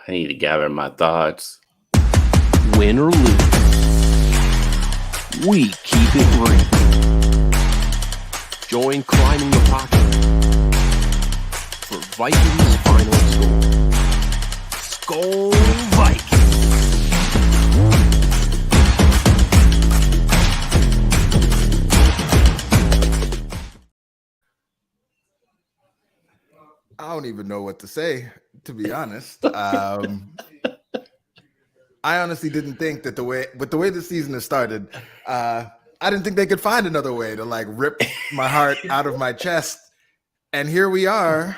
I need to gather my thoughts. Win or lose, we keep it real. Join Climbing the Pocket for Vikings final score. Skol Vikings! I don't even know what to say, to be honest. I honestly didn't think that the way the season has started, I didn't think they could find another way to like rip my heart out of my chest. And here we are.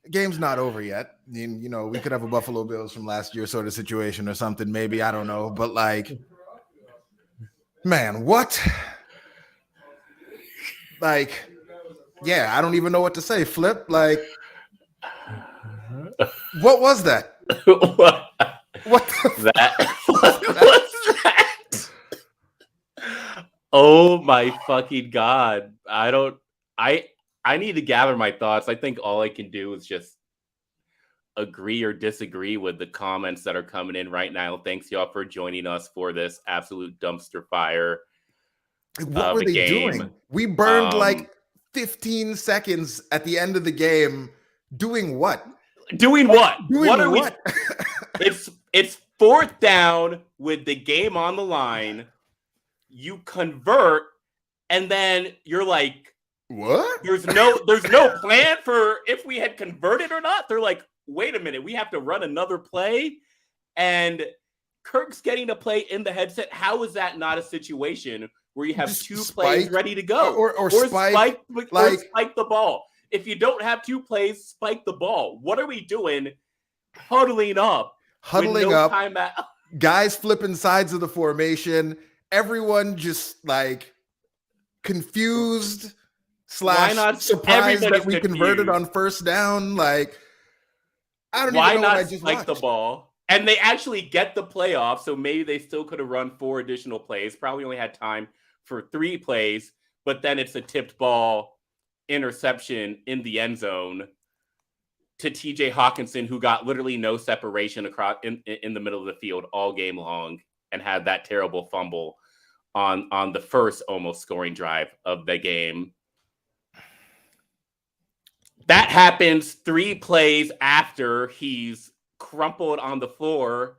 The game's not over yet. You know, we could have a Buffalo Bills from last year sort of situation or something, maybe. I don't know. But like, man, what? Like, yeah, I don't even know what to say. Flip, like, what was that? What What's that? Oh my fucking God. I need to gather my thoughts. I think all I can do is just agree or disagree with the comments that are coming in right now. Thanks y'all for joining us for this absolute dumpster fire. What were they doing? We burned like 15 seconds at the end of the game. Doing what? Doing what? What are we? It's fourth down with the game on the line. You convert, and then you're like, what? There's no plan for if we had converted or not. They're like, wait a minute, we have to run another play, and Kirk's getting a play in the headset. How is that not a situation where you have Just two plays ready to go, or spike the ball? If you don't have two plays, spike the ball. What are we doing? Huddling up, timeout. Guys flipping sides of the formation. Everyone just like confused / surprised that we converted on first down. Like, I don't even know what I just watched. The ball? And they actually get the playoff, so maybe they still could have run 4 additional plays. Probably only had time for 3 plays, but then it's a tipped ball interception in the end zone to TJ Hawkinson, who got literally no separation across in the middle of the field all game long and had that terrible fumble on the first almost scoring drive of the game. That happens 3 plays after he's crumpled on the floor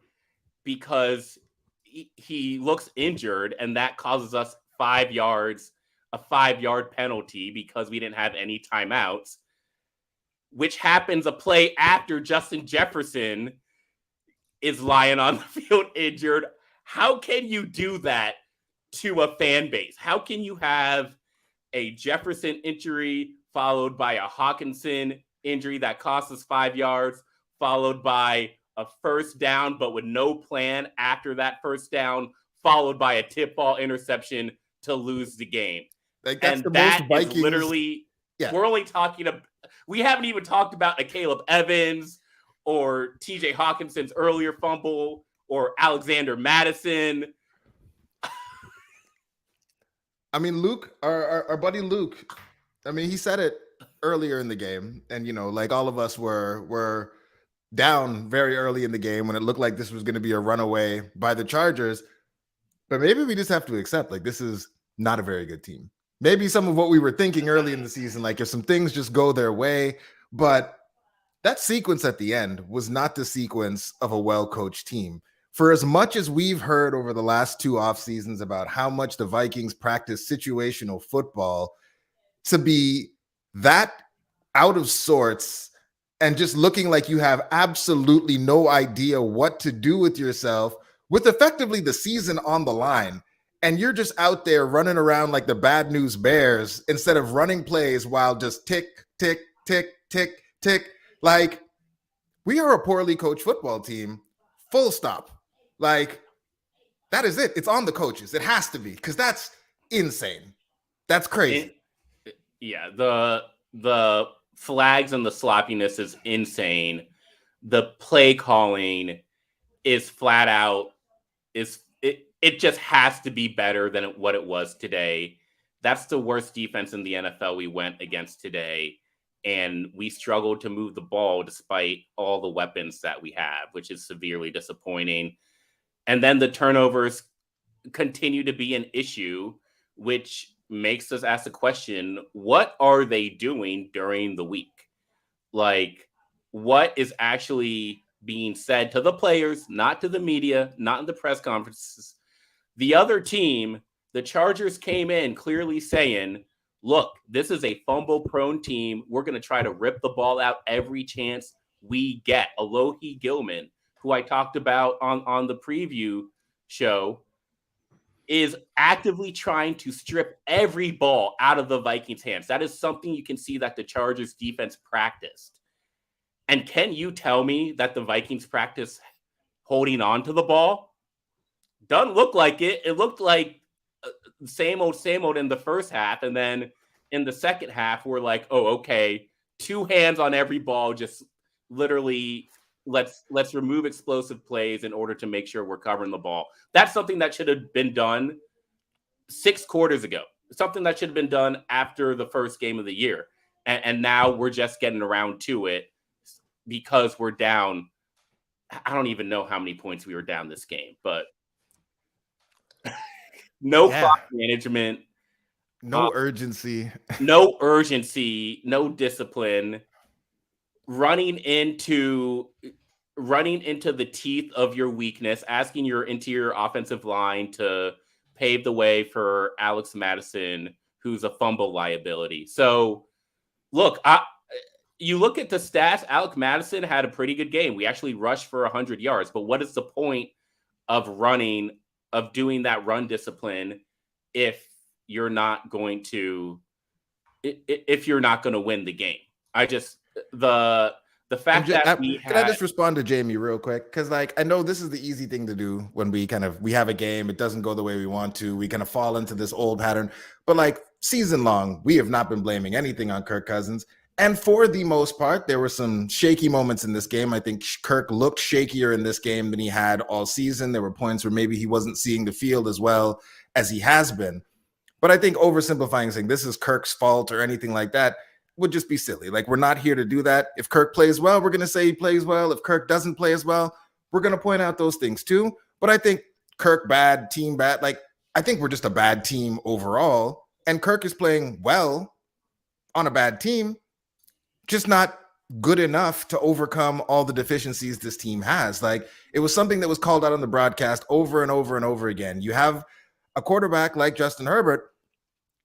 because he looks injured, and that causes us 5 yards, a 5-yard penalty because we didn't have any timeouts, which happens a play after Justin Jefferson is lying on the field injured. How can you do that to a fan base? How can you have a Jefferson injury followed by a Hawkinson injury that costs us 5 yards, followed by a first down, but with no plan after that first down, followed by a tip ball interception to lose the game? Like, that's the most Vikings. Literally, we're only talking about, we haven't even talked about a Caleb Evans or TJ Hawkinson's earlier fumble or Alexander Madison. I mean, Luke, our buddy Luke, I mean, he said it earlier in the game, and, you know, like, all of us were down very early in the game when it looked like this was going to be a runaway by the Chargers. But maybe we just have to accept, like, this is not a very good team. Maybe some of what we were thinking early in the season, like, if some things just go their way, but that sequence at the end was not the sequence of a well-coached team. For as much as we've heard over the last 2 off seasons about how much the Vikings practice situational football, to be that out of sorts and just looking like you have absolutely no idea what to do with yourself with effectively the season on the line, and you're just out there running around like the Bad News Bears instead of running plays while just tick, tick, tick, tick, tick. Like, we are a poorly coached football team, full stop. Like, that is it. It's on the coaches. It has to be, because that's insane. That's crazy. The flags and the sloppiness is insane. The play calling is flat out, it just has to be better than what it was today. That's the worst defense in the NFL we went against today. and we struggled to move the ball despite all the weapons that we have, which is severely disappointing. And then the turnovers continue to be an issue, which makes us ask the question, what are they doing during the week? Like, what is actually being said to the players, not to the media, not in the press conferences? The other team, the Chargers, came in clearly saying, look, this is a fumble-prone team. We're going to try to rip the ball out every chance we get. Alohi Gilman, who I talked about on the preview show, is actively trying to strip every ball out of the Vikings' hands. That is something you can see that the Chargers defense practiced. And can you tell me that the Vikings practice holding on to the ball? Doesn't look like it. It looked like same old in the first half. And then in the second half, we're like, oh, okay, 2 hands on every ball, just literally let's remove explosive plays in order to make sure we're covering the ball. That's something that should have been done 6 quarters ago. Something that should have been done after the first game of the year. And now we're just getting around to it because we're down. I don't even know how many points we were down this game, but no clock management. No urgency. No urgency, no discipline. Running into the teeth of your weakness, asking your interior offensive line to pave the way for Alex Madison, who's a fumble liability. So, look, you look at the stats, Alex Madison had a pretty good game. We actually rushed for 100 yards. But what is the point of doing that run discipline if you're not going to win the game? The fact that can I just respond to Jamie real quick? Because I know this is the easy thing to do when we have a game, it doesn't go the way we want to. We kind of fall into this old pattern. But season long, we have not been blaming anything on Kirk Cousins. And for the most part, there were some shaky moments in this game. I think Kirk looked shakier in this game than he had all season. There were points where maybe he wasn't seeing the field as well as he has been. But I think oversimplifying, saying this is Kirk's fault or anything like that would just be silly. We're not here to do that. If Kirk plays well, we're going to say he plays well. If Kirk doesn't play as well, we're going to point out those things too. But I think Kirk bad, team bad. I think we're just a bad team overall. And Kirk is playing well on a bad team, just not good enough to overcome all the deficiencies this team has. It was something that was called out on the broadcast over and over and over again. You have a quarterback like Justin Herbert.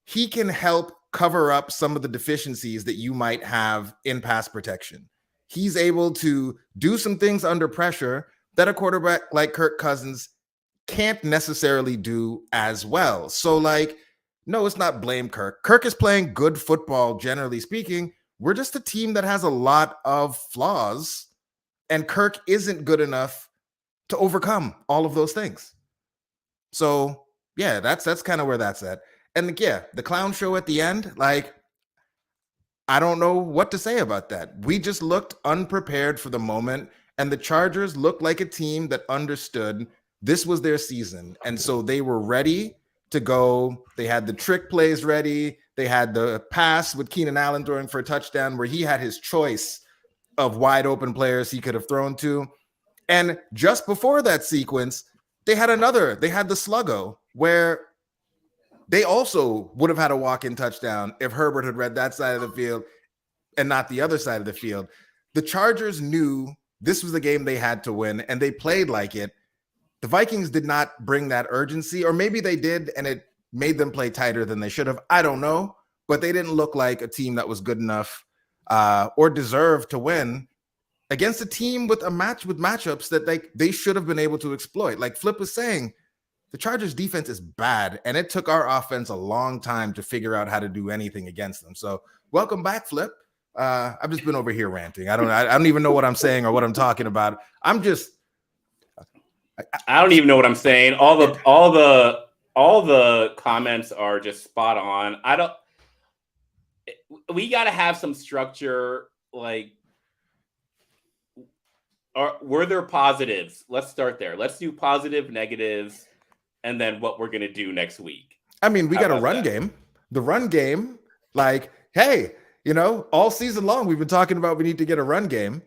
He can help cover up some of the deficiencies that you might have in pass protection. He's able to do some things under pressure that a quarterback like Kirk Cousins can't necessarily do as well. So no, it's not blame Kirk. Kirk is playing good football, generally speaking. We're just a team that has a lot of flaws, and Kirk isn't good enough to overcome all of those things. So yeah, that's kind of where that's at. And yeah, the clown show at the end, I don't know what to say about that. We just looked unprepared for the moment, and the Chargers looked like a team that understood this was their season. And so they were ready to go. They had the trick plays ready. They had the pass with Keenan Allen throwing for a touchdown where he had his choice of wide open players he could have thrown to. And just before that sequence, they had the sluggo where they also would have had a walk-in touchdown if Herbert had read that side of the field and not the other side of the field. The Chargers knew this was the game they had to win, and they played like it. The Vikings did not bring that urgency, or maybe they did, and it made them play tighter than they should have. I don't know, but they didn't look like a team that was good enough or deserved to win against a team with matchups that they should have been able to exploit. Like Flip was saying, the Chargers defense is bad, and it took our offense a long time to figure out how to do anything against them. So welcome back, Flip. I've just been over here ranting. I don't even know what I'm saying or what I'm talking about. I don't even know what I'm saying. All the comments are just spot on. We got to have some structure. Were there positives? Let's start there. Let's do positive, negatives, and then what we're going to do next week. I mean, we got a run game. The run game, hey, You know, all season long, we've been talking about we need to get a run game.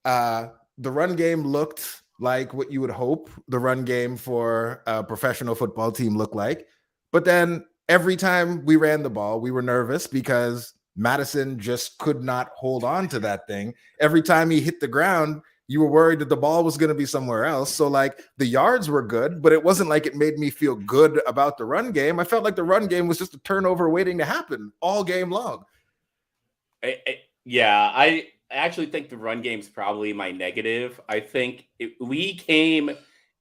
The run game looked like what you would hope the run game for a professional football team looked like. But then every time we ran the ball, we were nervous because Madison just could not hold on to that thing. Every time he hit the ground, you were worried that the ball was going to be somewhere else. So, like, the yards were good, but it wasn't like it made me feel good about the run game. I felt like the run game was just a turnover waiting to happen all game long. I actually think the run game's probably my negative. I think we came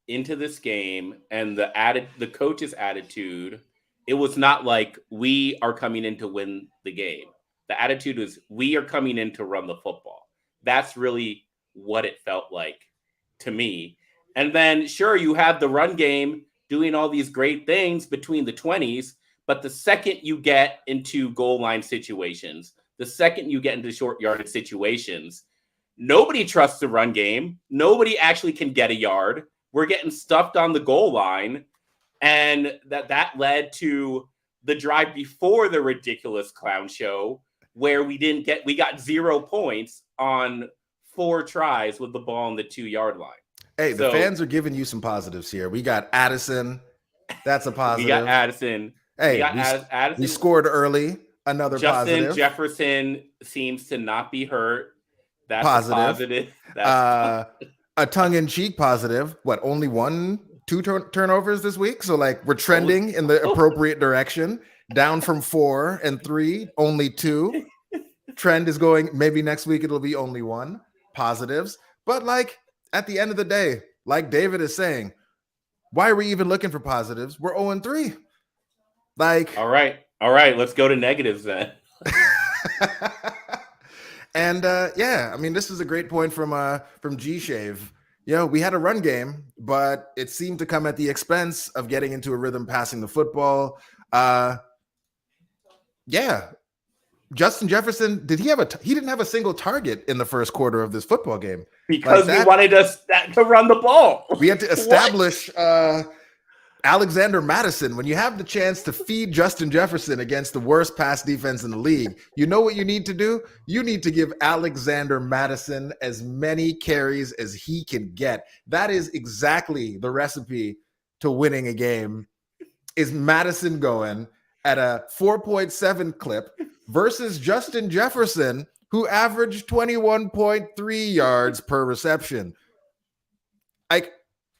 into this game and the coach's attitude, it was not like we are coming in to win the game. The attitude was we are coming in to run the football. That's really what it felt like to me. And then sure, you have the run game doing all these great things between the 20s, but the second you get into goal line situations, the second you get into short yardage situations, nobody trusts the run game. Nobody actually can get a yard. We're getting stuffed on the goal line. And that led to the drive before the ridiculous clown show where we got 0 points on 4 tries with the ball on the 2-yard line. Hey, the fans are giving you some positives here. We got Addison. That's a positive. We got Addison. Hey, Addison. We scored early. Another Justin positive. Jefferson seems to not be hurt. That's positive. That's a tongue-in-cheek positive. What, only 2 turnovers this week? So, like, we're trending in the appropriate direction. Down from 4 and 3, only 2. Trend is going, maybe next week it'll be only 1. Positives. But, like, at the end of the day, like David is saying, why are we even looking for positives? We're 0-3. Like, all right, let's go to negatives then. And I mean, this is a great point from G-Shave. You know, we had a run game, but it seemed to come at the expense of getting into a rhythm passing the football. Justin Jefferson, he didn't have a single target in the first quarter of this football game. Because we wanted us to run the ball. We had to establish Alexander Mattison. When you have the chance to feed Justin Jefferson against the worst pass defense in the league, you know what you need to do? You need to give Alexander Mattison as many carries as he can get. That is exactly the recipe to winning a game, is Mattison going at a 4.7 clip versus Justin Jefferson, who averaged 21.3 yards per reception.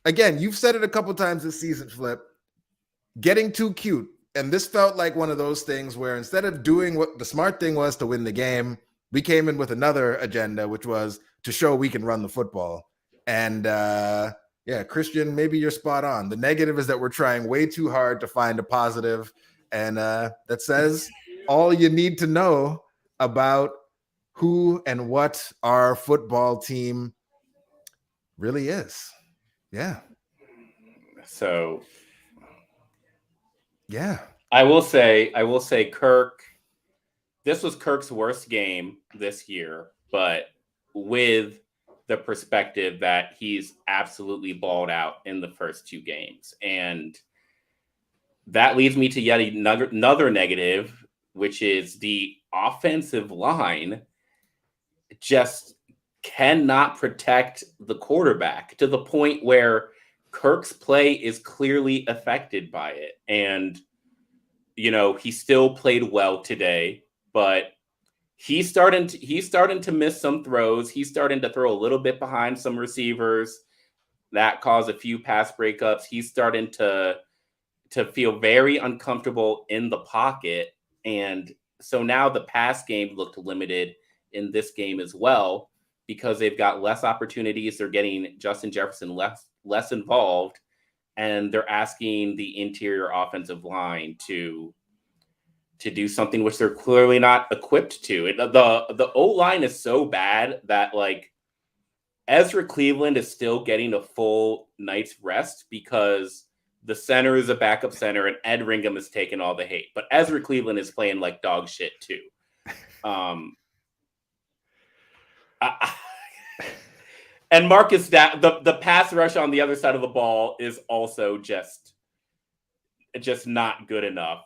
Again, you've said it a couple times this season, Flip, getting too cute. And this felt like one of those things where instead of doing what the smart thing was to win the game, we came in with another agenda, which was to show we can run the football. And Christian, maybe you're spot on. The negative is that we're trying way too hard to find a positive. And that says all you need to know about who and what our football team really is. Yeah. So, yeah. I will say Kirk, this was Kirk's worst game this year, but with the perspective that he's absolutely balled out in the first 2 games. And that leads me to yet another negative, which is the offensive line just cannot protect the quarterback to the point where Kirk's play is clearly affected by it. And, you know, he still played well today, but he's starting to miss some throws. He's starting to throw a little bit behind some receivers. That caused a few pass breakups. He's starting to feel very uncomfortable in the pocket. And so now the pass game looked limited in this game as well, because they've got less opportunities. They're getting Justin Jefferson less involved, and they're asking the interior offensive line to do something which they're clearly not equipped to. The O-line is so bad that, like, Ezra Cleveland is still getting a full night's rest because the center is a backup center and Ed Ringham has taken all the hate. But Ezra Cleveland is playing like dog shit too. And Marcus, the pass rush on the other side of the ball is also just not good enough.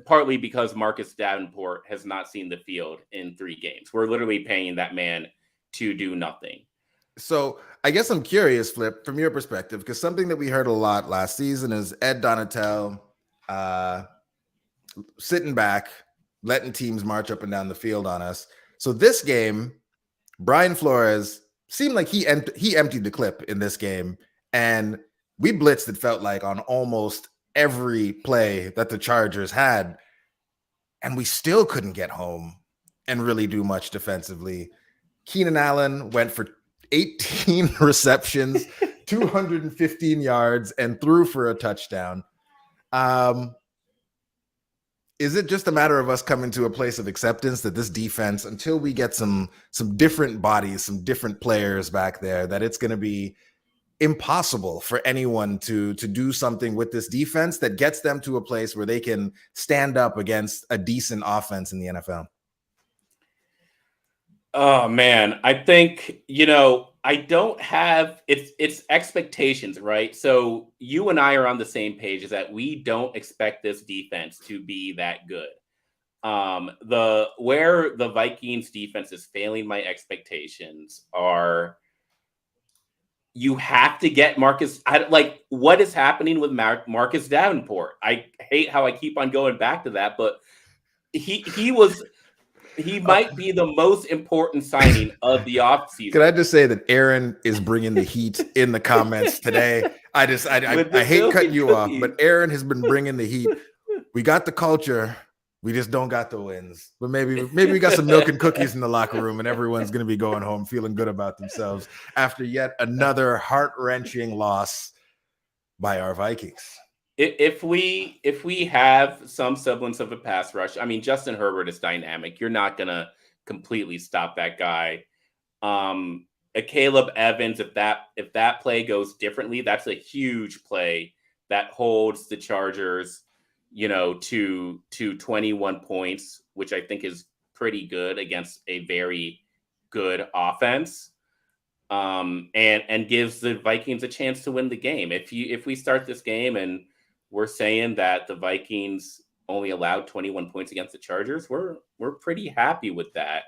partly because Marcus Davenport has not seen the field in 3 games. We're literally paying that man to do nothing. So I guess I'm curious, Flip, from your perspective, because something that we heard a lot last season is Ed Donatel sitting back, letting teams march up and down the field on us. So this game, Brian Flores seemed like he emptied the clip in this game, and we blitzed, it felt like, on almost every play that the Chargers had, and we still couldn't get home and really do much defensively. Keenan Allen went for 18 receptions, 215 yards, and threw for a touchdown. Is it just a matter of us coming to a place of acceptance that this defense, until we get some different bodies, some different players back there, that it's going to be impossible for anyone to do something with this defense that gets them to a place where they can stand up against a decent offense in the NFL? Oh man, I think, I don't have it's expectations, right? So you and I are on the same page, is that we don't expect this defense to be that good. Where the Vikings defense is failing my expectations are, you have to get Marcus. What is happening with Marcus Davenport? I hate how I keep on going back to that, but he might be the most important signing of the offseason. Can I just say that Aaron is bringing the heat in the comments today? I hate cutting you off, but Aaron has been bringing the heat. We got the culture. We just don't got the wins. But maybe we got some milk and cookies in the locker room, and everyone's going to be going home feeling good about themselves after yet another heart-wrenching loss by our Vikings. If we have some semblance of a pass rush, I mean, Justin Herbert is dynamic. You're not gonna completely stop that guy. A Caleb Evans, if that play goes differently, that's a huge play that holds the Chargers, to 21 points, which I think is pretty good against a very good offense. And gives the Vikings a chance to win the game. If we start this game and we're saying that the Vikings only allowed 21 points against the Chargers, we're pretty happy with that.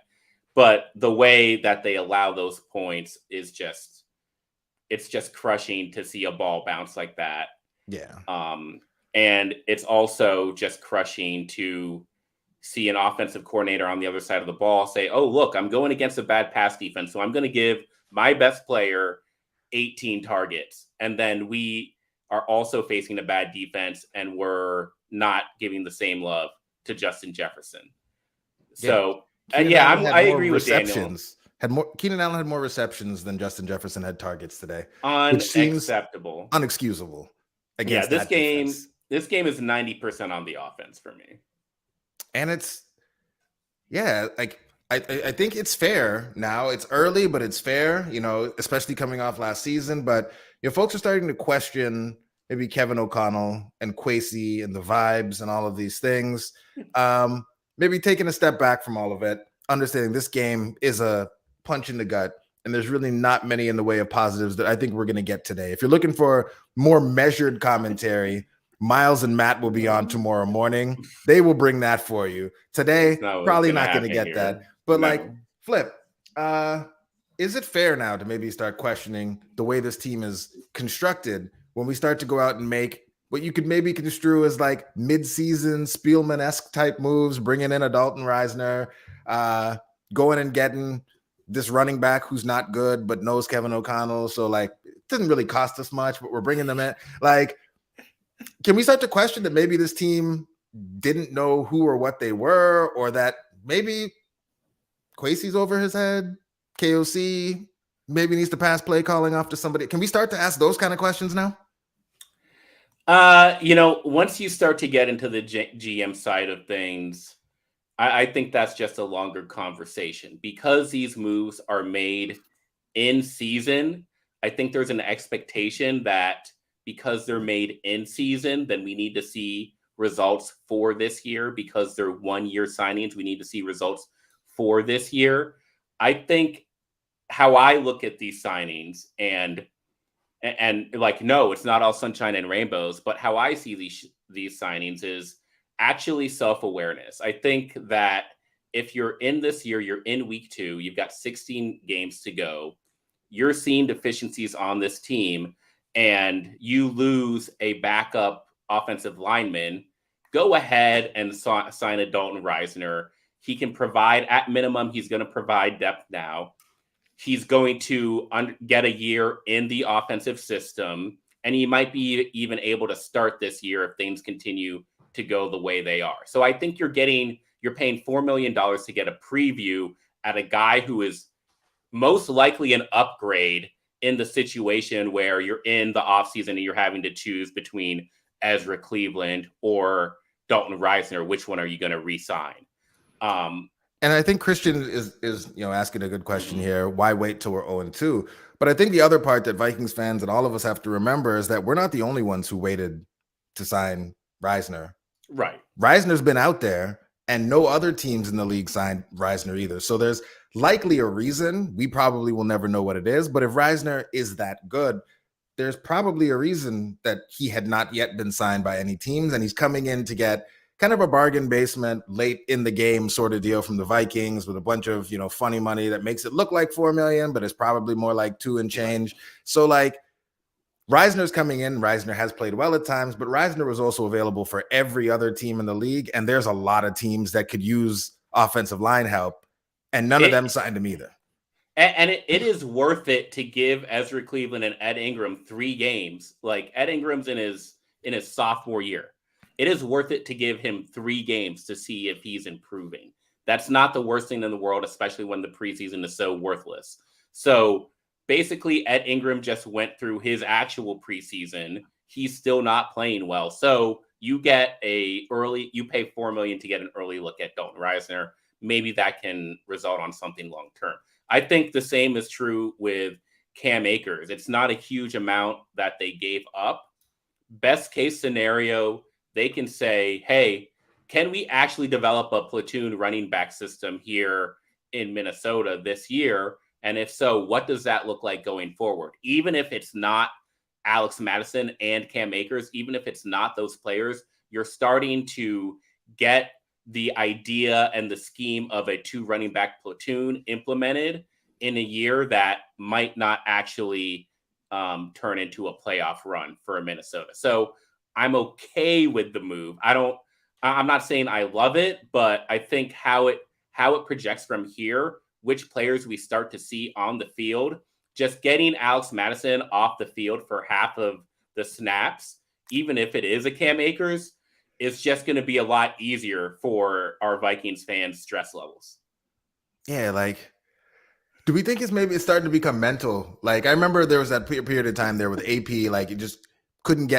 But the way that they allow those points is it's just crushing to see a ball bounce like that. Yeah. And it's also just crushing to see an offensive coordinator on the other side of the ball say, "Oh, look, I'm going against a bad pass defense, so I'm going to give my best player 18 targets." And then we are also facing a bad defense, and we're not giving the same love to Justin Jefferson. So, I agree with Daniel. Keenan Allen had more receptions than Justin Jefferson had targets today. Unacceptable. Unexcusable. Against this game is 90% on the offense for me. And I think it's fair now. It's early, but it's fair, especially coming off last season. But folks are starting to question maybe Kevin O'Connell and Kwesi and the vibes and all of these things. Maybe taking a step back from all of it, understanding this game is a punch in the gut, and there's really not many in the way of positives that I think we're going to get today. If you're looking for more measured commentary, Miles and Matt will be on tomorrow morning. They will bring that for you. Today, probably not going to get that. But Flip, is it fair now to maybe start questioning the way this team is constructed when we start to go out and make what you could maybe construe as like mid-season Spielman-esque type moves, bringing in a Dalton Reisner, going and getting this running back who's not good but knows Kevin O'Connell. So it doesn't really cost us much, but we're bringing them in. Can we start to question that maybe this team didn't know who or what they were, or that maybe Kwesi's over his head, KOC maybe needs to pass play calling off to somebody? Can we start to ask those kind of questions now? Once you start to get into the GM side of things, I think that's just a longer conversation, because these moves are made in season. I think there's an expectation that because they're made in season, then we need to see results for this year. Because they're 1-year signings, we need to see results for this year. I think how I look at these signings and no, it's not all sunshine and rainbows, but how I see these signings is actually self-awareness. I think that if you're in this year, you're in week 2, you've got 16 games to go, you're seeing deficiencies on this team, and you lose a backup offensive lineman, go ahead and sign a Dalton Reisner. He can provide, at minimum, he's going to provide depth now. He's going to get a year in the offensive system, and he might be even able to start this year if things continue to go the way they are. So I think you're paying $4 million to get a preview at a guy who is most likely an upgrade in the situation where you're in the offseason and you're having to choose between Ezra Cleveland or Dalton Reisner. Which one are you going to re-sign? And I think Christian is asking a good question here. Why wait till we're 0-2? But I think the other part that Vikings fans and all of us have to remember is that we're not the only ones who waited to sign Reisner. Right. Reisner's been out there, and no other teams in the league signed Reisner either. So there's likely a reason. We probably will never know what it is. But if Reisner is that good, there's probably a reason that he had not yet been signed by any teams, and he's coming in to get kind of a bargain basement late in the game sort of deal from the Vikings with a bunch of, funny money that makes it look like $4 million, but it's probably more like 2 and change. So like Reisner's coming in. Reisner has played well at times, but Reisner was also available for every other team in the league. And there's a lot of teams that could use offensive line help, and none of them signed him either. And it is worth it to give Ezra Cleveland and Ed Ingram 3 games. Like Ed Ingram's in his sophomore year. It is worth it to give him 3 games to see if he's improving. That's not the worst thing in the world, especially when the preseason is so worthless. So basically, Ed Ingram just went through his actual preseason. He's still not playing well. So you pay $4 million to get an early look at Dalton Reisner. Maybe that can result on something long term. I think the same is true with Cam Akers. It's not a huge amount that they gave up. Best case scenario, they can say, hey, can we actually develop a platoon running back system here in Minnesota this year? And if so, what does that look like going forward? Even if it's not Alex Madison and Cam Akers, even if it's not those players, you're starting to get the idea and the scheme of a 2 running back platoon implemented in a year that might not actually turn into a playoff run for Minnesota. So I'm okay with the move. I'm not saying I love it, but I think how it projects from here, which players we start to see on the field, just getting Alex Madison off the field for half of the snaps, even if it is a Cam Akers, is just going to be a lot easier for our Vikings fans' stress levels. Yeah, like, do we think it's starting to become mental? Like, I remember there was that period of time there with AP, like, it just couldn't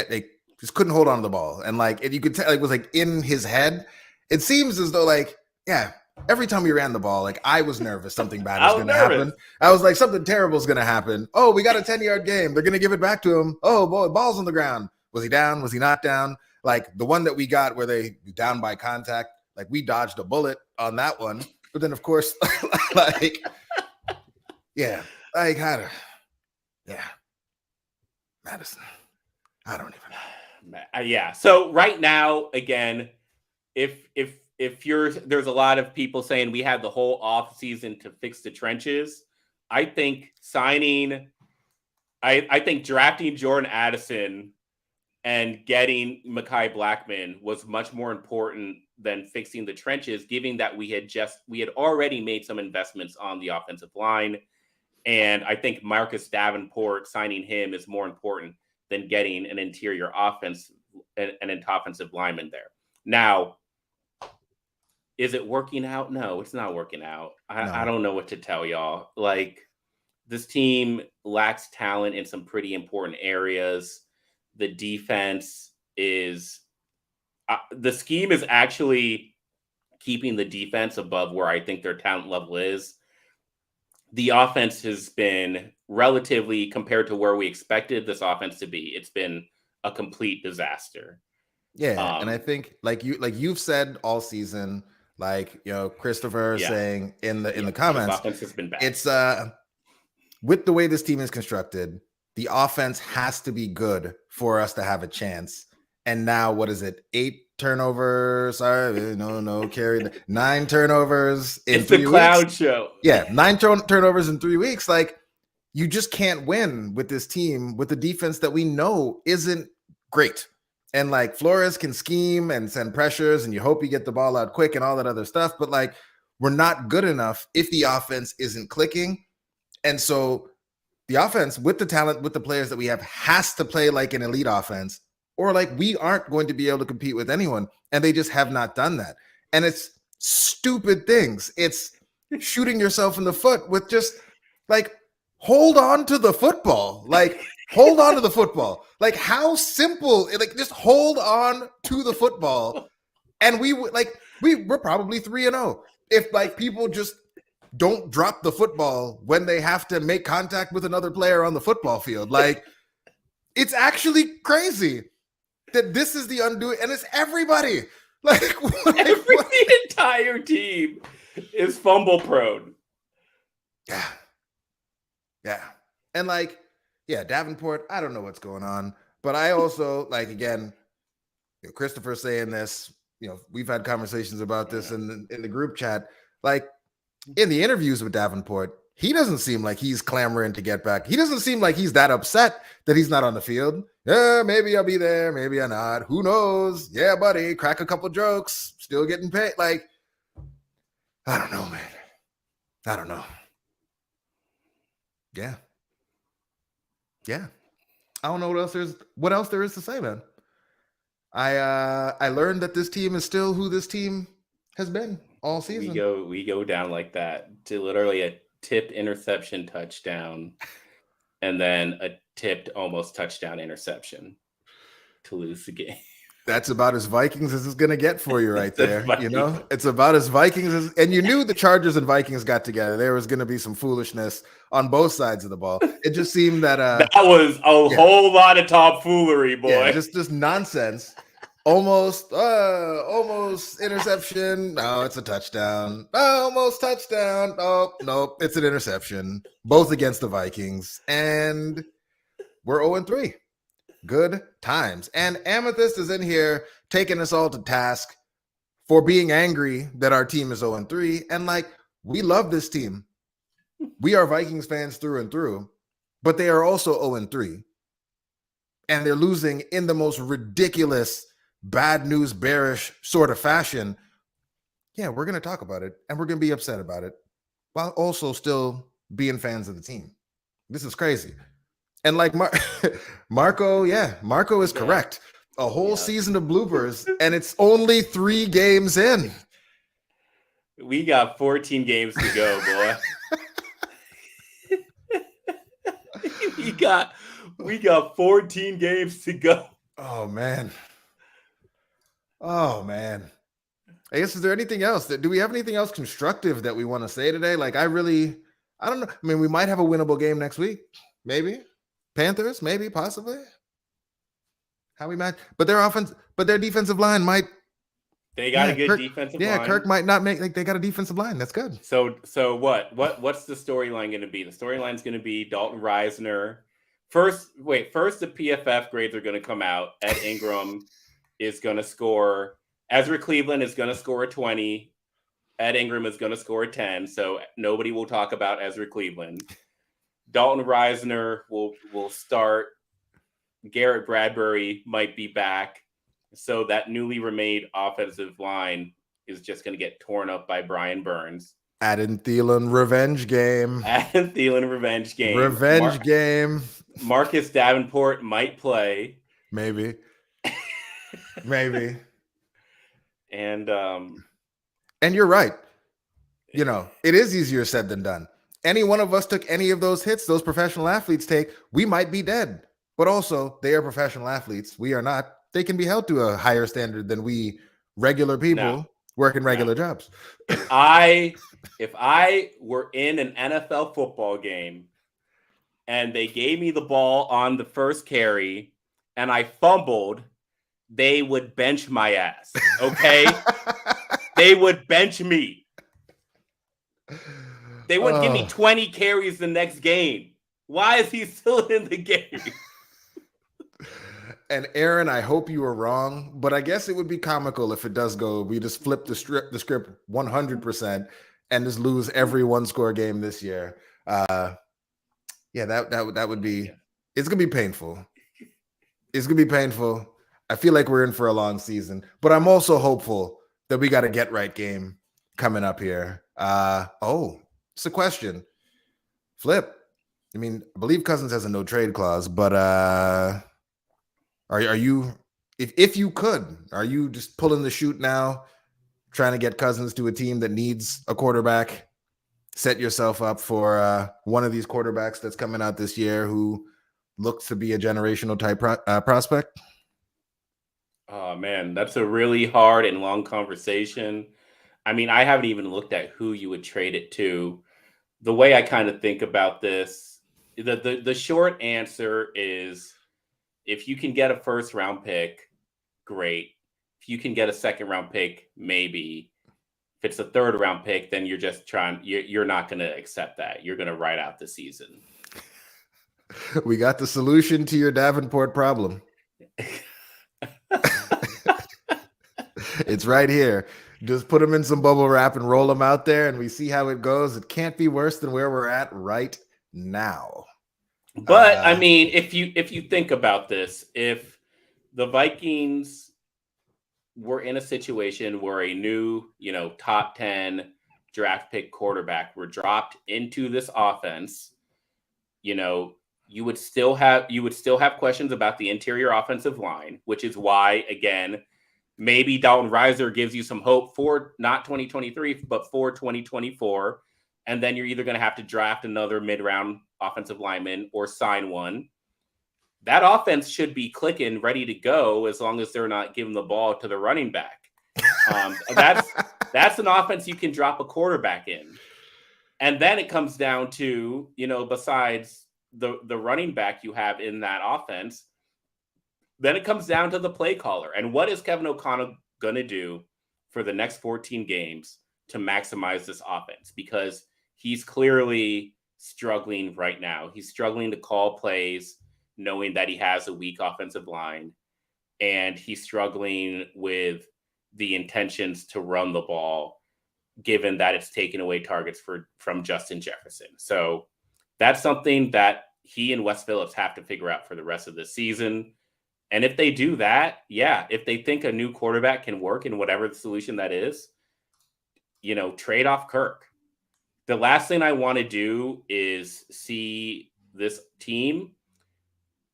hold on to the ball. And like, you could tell it was like in his head. It seems as though like, yeah, every time we ran the ball, like I was nervous something bad was going to happen. I was like, something terrible is going to happen. Oh, we got a 10-yard game. They're going to give it back to him. Oh boy, ball's on the ground. Was he down? Was he not down? Like the one that we got where they down by contact, like we dodged a bullet on that one. But then of course, like, yeah, like Madison. I don't even know. Yeah. So right now, again, if there's a lot of people saying we had the whole off season to fix the trenches. I think I think drafting Jordan Addison and getting Mekhi Blackman was much more important than fixing the trenches, given that we had already made some investments on the offensive line. And I think Marcus Davenport, signing him is more important than getting an interior offensive lineman there. Now, is it working out? No, it's not working out. I don't know what to tell y'all. Like, this team lacks talent in some pretty important areas. The defense is the scheme is actually keeping the defense above where I think their talent level is. The offense has been relatively, compared to where we expected this offense to be, it's been a complete disaster. Yeah, and I think like you've said all season, like Christopher saying in the comments, offense has been bad. It's with the way this team is constructed, the offense has to be good for us to have a chance. And now, what is it? turnovers. Sorry, no, carry 9 turnovers in It's the 3 weeks. clown show. Yeah, 9 turnovers in 3 weeks. Like, you just can't win with this team with the defense that we know isn't great. And like Flores can scheme and send pressures, and you hope you get the ball out quick and all that other stuff. But like, we're not good enough if the offense isn't clicking. And so the offense, with the talent, with the players that we have, has to play like an elite offense, or like we aren't going to be able to compete with anyone. And they just have not done that. And it's stupid things. It's shooting yourself in the foot with just like, hold on to the football. Like, hold on to the football. Like, how simple, like, just hold on to the football. And we're probably 3-0 if like people just don't drop the football when they have to make contact with another player on the football field. Like, it's actually crazy that this is the undoing, and it's everybody. Like, the entire team is fumble prone. Yeah. And like, yeah, Davenport, I don't know what's going on, but I also, like, again, Christopher saying this, we've had conversations about this in the group chat. Like, in the interviews with Davenport, he doesn't seem like he's clamoring to get back. He doesn't seem like he's that upset that he's not on the field. Yeah, maybe I'll be there. Maybe I'm not. Who knows? Yeah, buddy, crack a couple jokes. Still getting paid. Like, I don't know, man. I don't know. Yeah. I don't know what else there is to say, man. I learned that this team is still who this team has been all season. We go down like that to literally a tipped interception touchdown, and then a tipped almost touchdown interception to lose the game. That's about as Vikings as it's going to get for you right there. It's about as Vikings as, and you knew the Chargers and Vikings got together. There was going to be some foolishness on both sides of the ball. It just seemed that that was a whole lot of tomfoolery, boy. Yeah, just nonsense. Almost interception. No, it's a touchdown. Almost touchdown. Oh, nope, it's an interception. Both against the Vikings. And we're 0-3. Good times. And Amethyst is in here taking us all to task for being angry that our team is 0-3. And like, we love this team. We are Vikings fans through and through, but they are also 0-3. And they're losing in the most ridiculous, bad news, bearish sort of fashion. Yeah, we're going to talk about it, and we're going to be upset about it, while also still being fans of the team. This is crazy. And like Marco is correct. A whole season of bloopers, and it's only 3 games in. We got 14 games to go, boy. we got 14 games to go. Oh man. I guess, is there anything else? Do we have anything else constructive that we want to say today? Like, I don't know. I mean, we might have a winnable game next week. Maybe. Panthers, maybe, possibly. How we might, but their defensive line might. They got a good defensive line. Yeah, Kirk might not make. Like, they got a defensive line. That's good. So what's the storyline going to be? The storyline's going to be Dalton Reisner. First, the PFF grades are going to come out. Ed Ingram is going to score. Ezra Cleveland is going to score a 20. Ed Ingram is going to score a 10. So nobody will talk about Ezra Cleveland. Dalton Reisner will start. Garrett Bradbury might be back. So that newly remade offensive line is just going to get torn up by Brian Burns. Adam Thielen revenge game. Game. Marcus Davenport might play. Maybe. And you're right. It is easier said than done. Any one of us took any of those hits those professional athletes take, we might be dead. But also, they are professional athletes. We are not. They can be held to a higher standard than we regular people working regular jobs. If I were in an NFL football game and they gave me the ball on the first carry and I fumbled, they would bench my ass. Okay? They would bench me. They wouldn't give me 20 carries the next game. Why is he still in the game? And Aaron, I hope you were wrong, but I guess it would be comical if it does go. We just flip the script 100% and just lose every one-score game this year. Yeah, that would be. It's gonna be painful. It's gonna be painful. I feel like we're in for a long season, but I'm also hopeful that we got a get right game coming up here. It's a question. Flip. I mean, I believe Cousins has a no trade clause, but are you if you could, are you just pulling the chute now, trying to get Cousins to a team that needs a quarterback? Set yourself up for one of these quarterbacks that's coming out this year who looks to be a generational type prospect? Oh man, that's a really hard and long conversation. I mean, I haven't even looked at who you would trade it to. The way I kind of think about this, the short answer is if you can get a first round pick, great. If you can get a second round pick, maybe. If it's a third round pick, then you're just you're not going to accept that. You're going to ride out the season. We got the solution to your Davenport problem. It's right here. Just put them in some bubble wrap and roll them out there, and we see how it goes. It can't be worse than where we're at right now. But I mean, if you think about this, if the Vikings were in a situation where a new, top 10 draft pick quarterback were dropped into this offense, you would still have questions about the interior offensive line, which is why, again, maybe Dalton Reiser gives you some hope for not 2023, but for 2024. And then you're either going to have to draft another mid-round offensive lineman or sign one. That offense should be clicking, ready to go, as long as they're not giving the ball to the running back. That's an offense you can drop a quarterback in. And then it comes down to, besides the running back you have in that offense, then it comes down to the play caller. And what is Kevin O'Connell going to do for the next 14 games to maximize this offense? Because he's clearly struggling right now. He's struggling to call plays, knowing that he has a weak offensive line, and he's struggling with the intentions to run the ball, given that it's taken away targets from Justin Jefferson. So that's something that he and Wes Phillips have to figure out for the rest of the season. And if they do that, if they think a new quarterback can work in whatever the solution that is, trade off Kirk. The last thing I want to do is see this team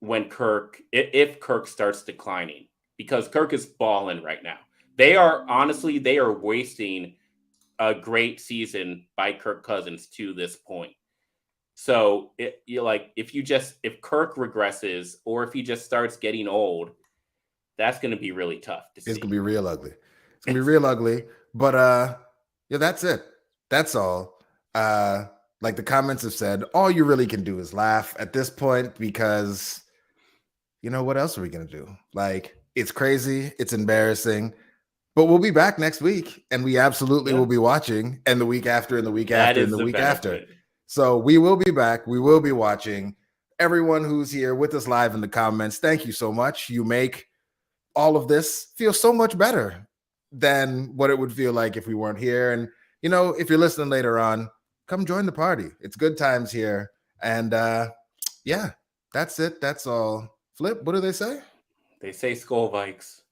if Kirk starts declining, because Kirk is balling right now. They are wasting a great season by Kirk Cousins to this point. So if Kirk regresses or if he just starts getting old, that's going to be really tough to see. It's going to be real ugly. It's going to be real ugly. But that's it. That's all. Like the comments have said, all you really can do is laugh at this point, because what else are we going to do? Like, it's crazy. It's embarrassing. But we'll be back next week, and we absolutely will be watching, and the week after, and the week after, and the week after. So we will be back. We will be watching. Everyone who's here with us live in the comments, thank you so much. You make all of this feel so much better than what it would feel like if we weren't here. And, if you're listening later on, come join the party. It's good times here. And that's it. That's all. Flip, what do they say? They say Skull Vikes.